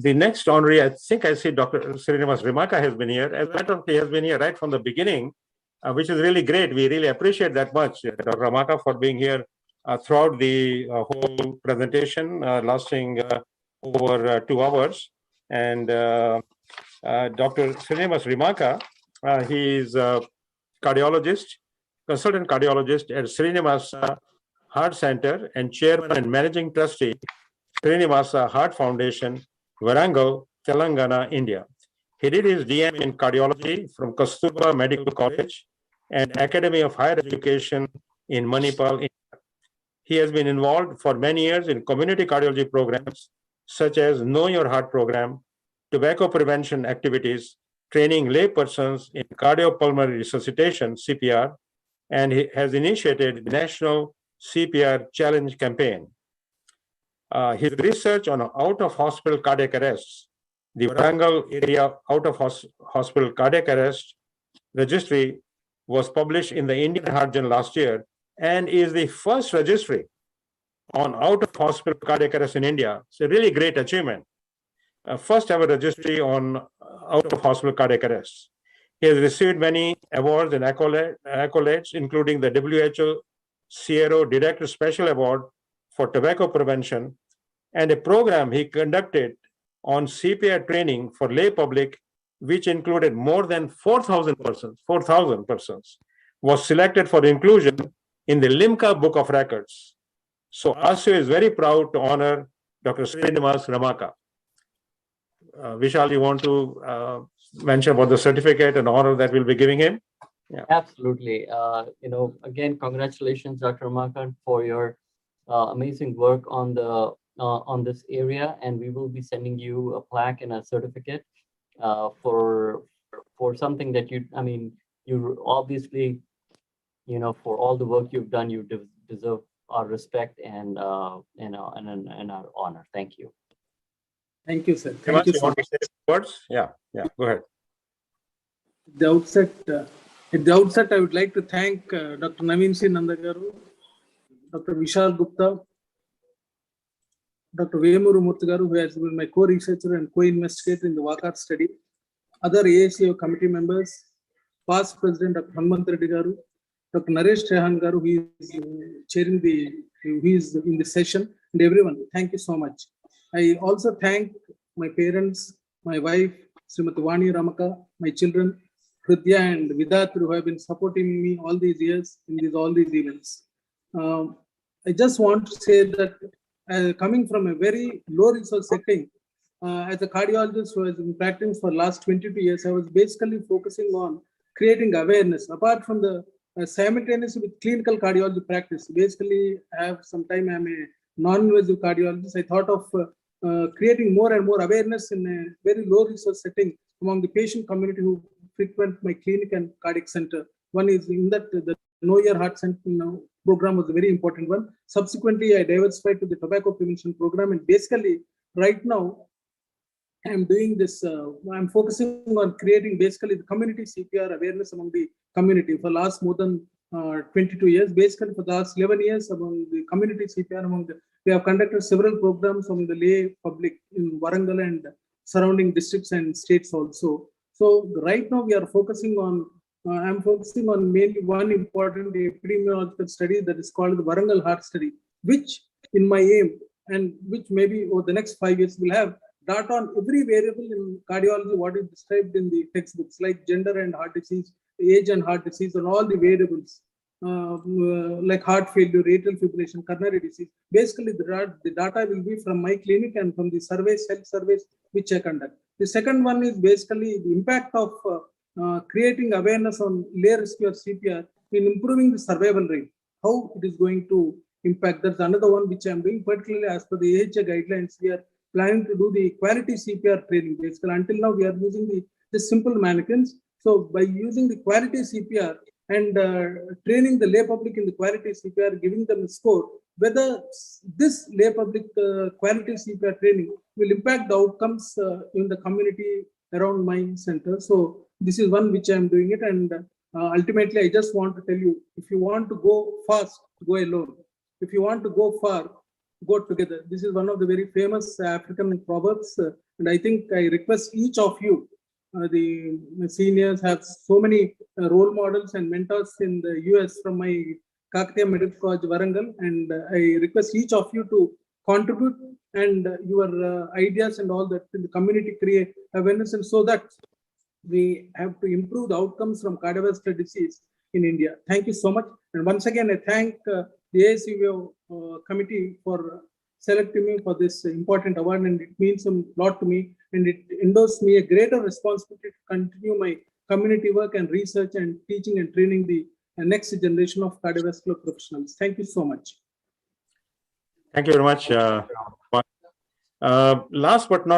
The next honoree, I think I see Dr. Srinivas Rimaka has been here. As a matter of fact, he has been here right from the beginning, which is really great. We really appreciate that much, Dr. Rimaka, for being here throughout the whole presentation, lasting over 2 hours. And Dr. Srinivas Rimaka, he is a cardiologist, consultant cardiologist at Srinivasa Heart Center and chairman and managing trustee, Srinivasa Heart Foundation, Warangal, Telangana, India. He did his DM in cardiology from Kasturba Medical College and Academy of Higher Education in Manipal, India. He has been involved for many years in community cardiology programs such as Know Your Heart program, tobacco prevention activities, training laypersons in cardiopulmonary resuscitation, CPR, and he has initiated the National CPR Challenge campaign. His research on out-of-hospital cardiac arrests, the Warangal area out-of-hospital cardiac arrest registry was published in the Indian Heart Journal last year and is the first registry on out-of-hospital cardiac arrest in India. It's a really great achievement. First ever registry on out-of-hospital cardiac arrests. He has received many awards and accolades, including the WHO Sierra Director Special Award for Tobacco Prevention, and a program he conducted on CPR training for lay public, which included more than 4,000 persons, was selected for inclusion in the Limca Book of Records. So ASIO is very proud to honor Dr. Srinivas Rimaka. Vishal, you want to mention about the certificate and honor that we'll be giving him? Yeah. Absolutely. Again, congratulations, Dr. Rimaka, for your amazing work on the on this area, and we will be sending you a plaque and a certificate for something that you obviously, for all the work you've done, you deserve our respect and our honor. Thank you. Thank you, sir. Thank you so much. Words? Yeah, go ahead. At the outset, I would like to thank Dr. Naveen C. Nandagaru, Dr. Vishal Gupta, Dr. Vemuru Murtagaru, who has been my co-researcher and co-investigator in the WACAR study, other AACO committee members, past President Dr. Hanumanth Reddy Garu, Dr. Naresh Trehan Garu, who is chairing who is in the session, and everyone. Thank you so much. I also thank my parents, my wife, Srimati Vani Ramaka, my children, Hridya and Vidat, who have been supporting me all these years in all these events. I just want to say that coming from a very low resource setting, as a cardiologist who has been practicing for the last 22 years, I was basically focusing on creating awareness. Apart from the simultaneously with clinical cardiology practice, basically I have some time I'm a non-invasive cardiologist. I thought of creating more and more awareness in a very low resource setting among the patient community who frequent my clinic and cardiac center. One is in that the Know Your Heart Center program was a very important one. Subsequently, I diversified to the tobacco prevention program, and basically right now I'm doing this. I'm focusing on creating basically the community CPR awareness among the community for last more than 22 years. Basically, for the last 11 years, among the community CPR, we have conducted several programs from the lay public in Warangal and surrounding districts and states also. So right now we are focusing on, I'm focusing on mainly one important epidemiological study that is called the Warangal Heart Study, which in my aim and which maybe over the next 5 years will have data on every variable in cardiology, what is described in the textbooks like gender and heart disease, age and heart disease, and all the variables like heart failure, atrial fibrillation, coronary disease. Basically, the data will be from my clinic and from the surveys, health surveys which I conduct. The second one is basically the impact of creating awareness on lay rescue or CPR in improving the survival rate, how it is going to impact. That's another one which I'm doing, particularly as per the AHA guidelines. We are planning to do the quality CPR training. Basically, until now, we are using the simple mannequins. So by using the quality CPR and training the lay public in the quality CPR, giving them a score, whether this lay public quality CPR training will impact the outcomes in the community around my center. So this is one which I am doing it. And ultimately, I just want to tell you, if you want to go fast, go alone. If you want to go far, go together. This is one of the very famous African proverbs, and I think I request each of you, the seniors have so many role models and mentors in the US from my Kakatiya Medical College, Warangal, and I request each of you to contribute and your ideas and all that in the community, create awareness, and so that we have to improve the outcomes from cardiovascular disease in India. Thank you so much. And once again, I thank the AICVO committee for selecting me for this important award, and it means a lot to me, and it endorses me a greater responsibility to continue my community work and research and teaching and training the next generation of cardiovascular professionals. Thank you so much. Thank you very much. Last but not